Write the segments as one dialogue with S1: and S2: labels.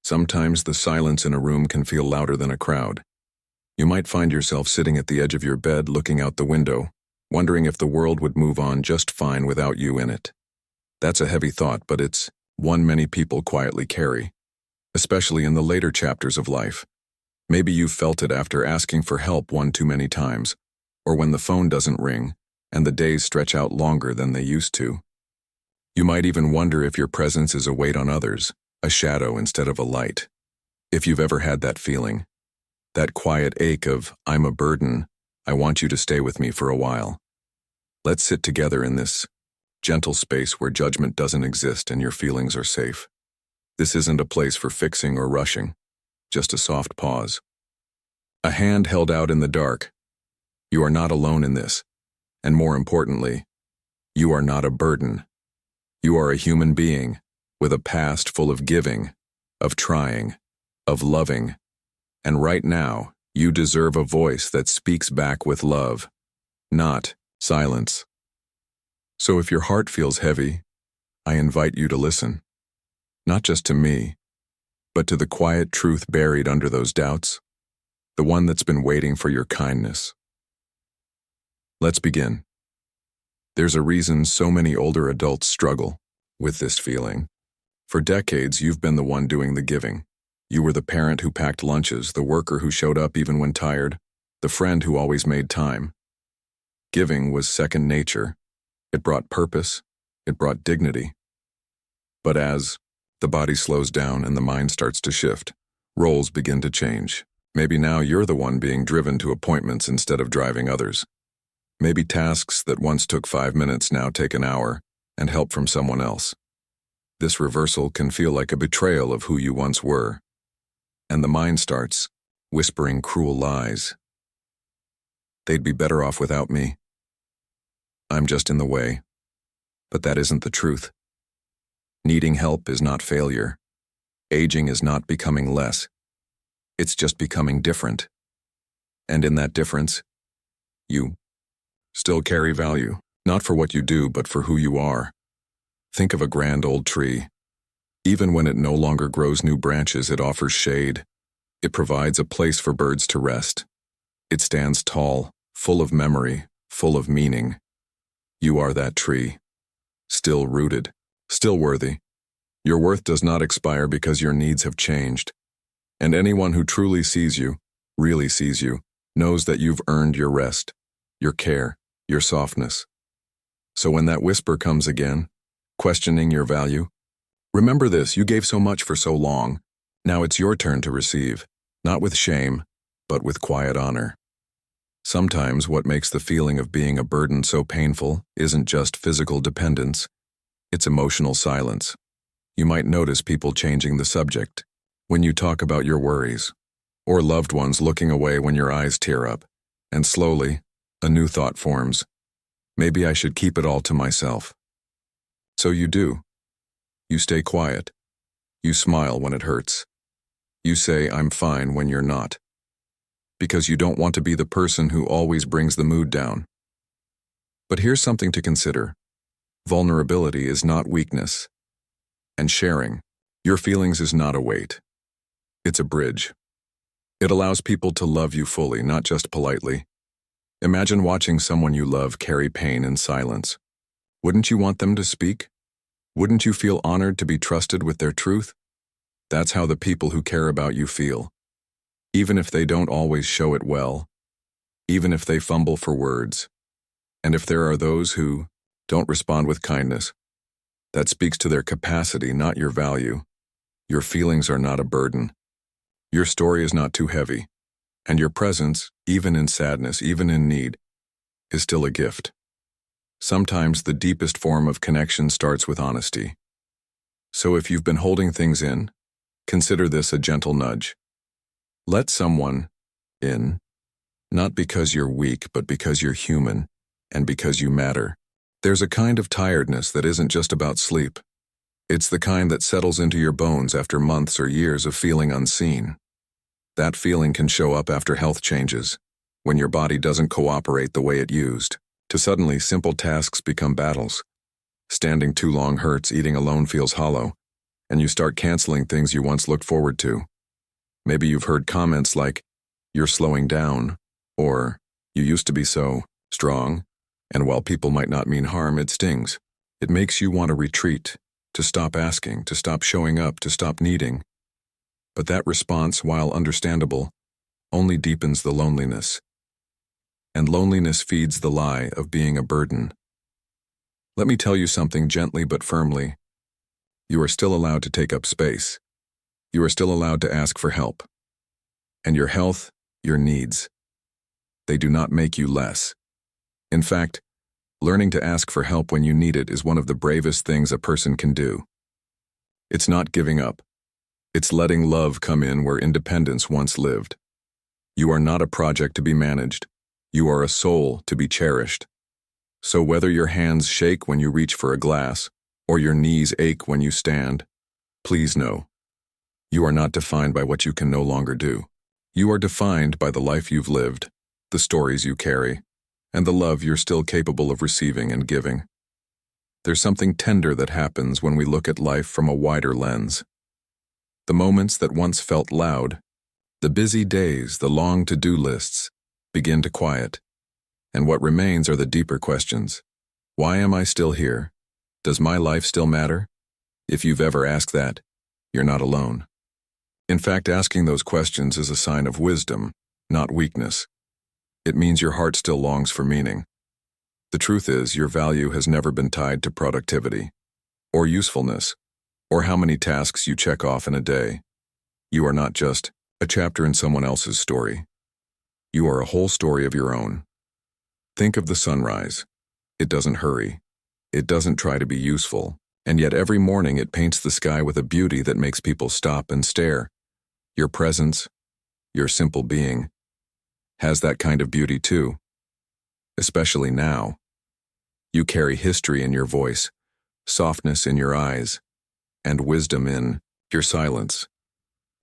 S1: Sometimes the silence in a room can feel louder than a crowd. You might find yourself sitting at the edge of your bed looking out the window, wondering if the world would move on just fine without you in it. That's a heavy thought, but it's one many people quietly carry, especially in the later chapters of life. Maybe you've felt it after asking for help one too many times, or when the phone doesn't ring and the days stretch out longer than they used to. You might even wonder if your presence is a weight on others, a shadow instead of a light. If you've ever had that feeling, that quiet ache of, I'm a burden, I want you to stay with me for a while. Let's sit together in this gentle space where judgment doesn't exist and your feelings are safe. This isn't a place for fixing or rushing, just a soft pause. A hand held out in the dark. You are not alone in this, and more importantly, you are not a burden. You are a human being with a past full of giving, of trying, of loving, and right now, you deserve a voice that speaks back with love, not silence. So if your heart feels heavy, I invite you to listen, not just to me, but to the quiet truth buried under those doubts, the one that's been waiting for your kindness. Let's begin. There's a reason so many older adults struggle with this feeling. For decades, you've been the one doing the giving. You were the parent who packed lunches, the worker who showed up even when tired, the friend who always made time. Giving was second nature. It brought purpose. It brought dignity. But as the body slows down and the mind starts to shift, roles begin to change. Maybe now you're the one being driven to appointments instead of driving others. Maybe tasks that once took 5 minutes now take an hour, and help from someone else. This reversal can feel like a betrayal of who you once were. And the mind starts whispering cruel lies. They'd be better off without me. I'm just in the way. But that isn't the truth. Needing help is not failure. Aging is not becoming less. It's just becoming different. And in that difference, you still carry value, not for what you do, but for who you are. Think of a grand old tree. Even when it no longer grows new branches, it offers shade. It provides a place for birds to rest. It stands tall, full of memory, full of meaning. You are that tree, still rooted, still worthy. Your worth does not expire because your needs have changed. And anyone who truly sees you, really sees you, knows that you've earned your rest, your care, your softness. So when that whisper comes again, questioning your value, remember this: you gave so much for so long. Now it's your turn to receive, not with shame, but with quiet honor. Sometimes what makes the feeling of being a burden so painful isn't just physical dependence, it's emotional silence. You might notice people changing the subject when you talk about your worries, or loved ones looking away when your eyes tear up, and slowly, a new thought forms. Maybe I should keep it all to myself. So you do. You stay quiet. You smile when it hurts. You say, I'm fine, when you're not. Because you don't want to be the person who always brings the mood down. But here's something to consider. Vulnerability is not weakness. And sharing your feelings is not a weight. It's a bridge. It allows people to love you fully, not just politely. Imagine watching someone you love carry pain in silence. Wouldn't you want them to speak? Wouldn't you feel honored to be trusted with their truth? That's how the people who care about you feel. Even if they don't always show it well, even if they fumble for words, and if there are those who don't respond with kindness, that speaks to their capacity, not your value. Your feelings are not a burden. Your story is not too heavy, and your presence, even in sadness, even in need, is still a gift. Sometimes the deepest form of connection starts with honesty. So if you've been holding things in, consider this a gentle nudge. Let someone in, not because you're weak, but because you're human, and because you matter. There's a kind of tiredness that isn't just about sleep. It's the kind that settles into your bones after months or years of feeling unseen. That feeling can show up after health changes, when your body doesn't cooperate the way it used, to suddenly simple tasks become battles. Standing too long hurts, eating alone feels hollow, and you start canceling things you once looked forward to. Maybe you've heard comments like, "You're slowing down," or "You used to be so strong," and while people might not mean harm, it stings. It makes you want to retreat, to stop asking, to stop showing up, to stop needing. But that response, while understandable, only deepens the loneliness. And loneliness feeds the lie of being a burden. Let me tell you something gently but firmly. You are still allowed to take up space. You are still allowed to ask for help. And your health, your needs, they do not make you less. In fact, learning to ask for help when you need it is one of the bravest things a person can do. It's not giving up. It's letting love come in where independence once lived. You are not a project to be managed. You are a soul to be cherished. So whether your hands shake when you reach for a glass, or your knees ache when you stand, please know, you are not defined by what you can no longer do. You are defined by the life you've lived, the stories you carry, and the love you're still capable of receiving and giving. There's something tender that happens when we look at life from a wider lens. The moments that once felt loud, the busy days, the long to-do lists, begin to quiet. And what remains are the deeper questions. Why am I still here? Does my life still matter? If you've ever asked that, you're not alone. In fact, asking those questions is a sign of wisdom, not weakness. It means your heart still longs for meaning. The truth is, your value has never been tied to productivity, or usefulness, or how many tasks you check off in a day. You are not just a chapter in someone else's story. You are a whole story of your own. Think of the sunrise. It doesn't hurry. It doesn't try to be useful, and yet every morning it paints the sky with a beauty that makes people stop and stare. Your presence, your simple being, has that kind of beauty too. Especially now. You carry history in your voice, softness in your eyes, and wisdom in your silence.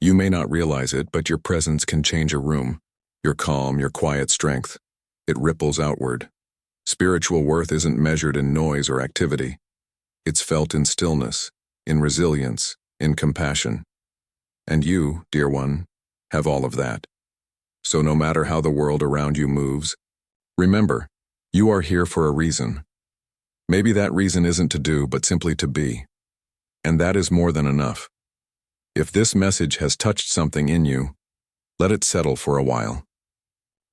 S1: You may not realize it, but your presence can change a room. Your calm, your quiet strength. It ripples outward. Spiritual worth isn't measured in noise or activity. It's felt in stillness, in resilience, in compassion. And you, dear one, have all of that. So no matter how the world around you moves, remember, you are here for a reason. Maybe that reason isn't to do, but simply to be. And that is more than enough. If this message has touched something in you, let it settle for a while.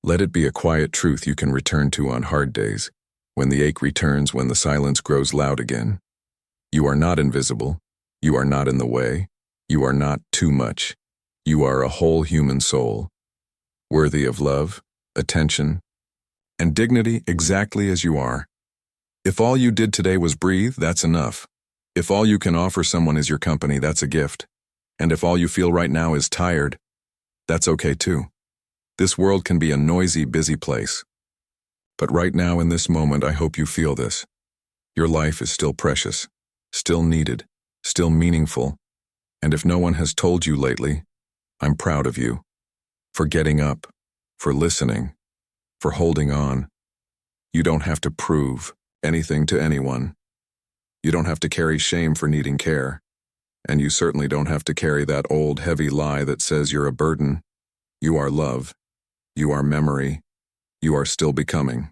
S1: Let it be a quiet truth you can return to on hard days, when the ache returns, when the silence grows loud again. You are not invisible. You are not in the way. You are not too much. You are a whole human soul, worthy of love, attention, and dignity exactly as you are. If all you did today was breathe, that's enough. If all you can offer someone is your company, that's a gift. And if all you feel right now is tired, that's okay too. This world can be a noisy, busy place. But right now in this moment, I hope you feel this. Your life is still precious, still needed, still meaningful. And if no one has told you lately, I'm proud of you. For getting up, for listening, for holding on. You don't have to prove anything to anyone. You don't have to carry shame for needing care. And you certainly don't have to carry that old, heavy lie that says you're a burden. You are love. You are memory. You are still becoming.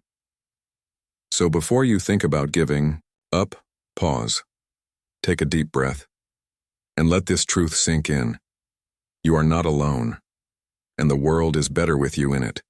S1: So before you think about giving up, pause. Take a deep breath. And let this truth sink in. You are not alone. And the world is better with you in it.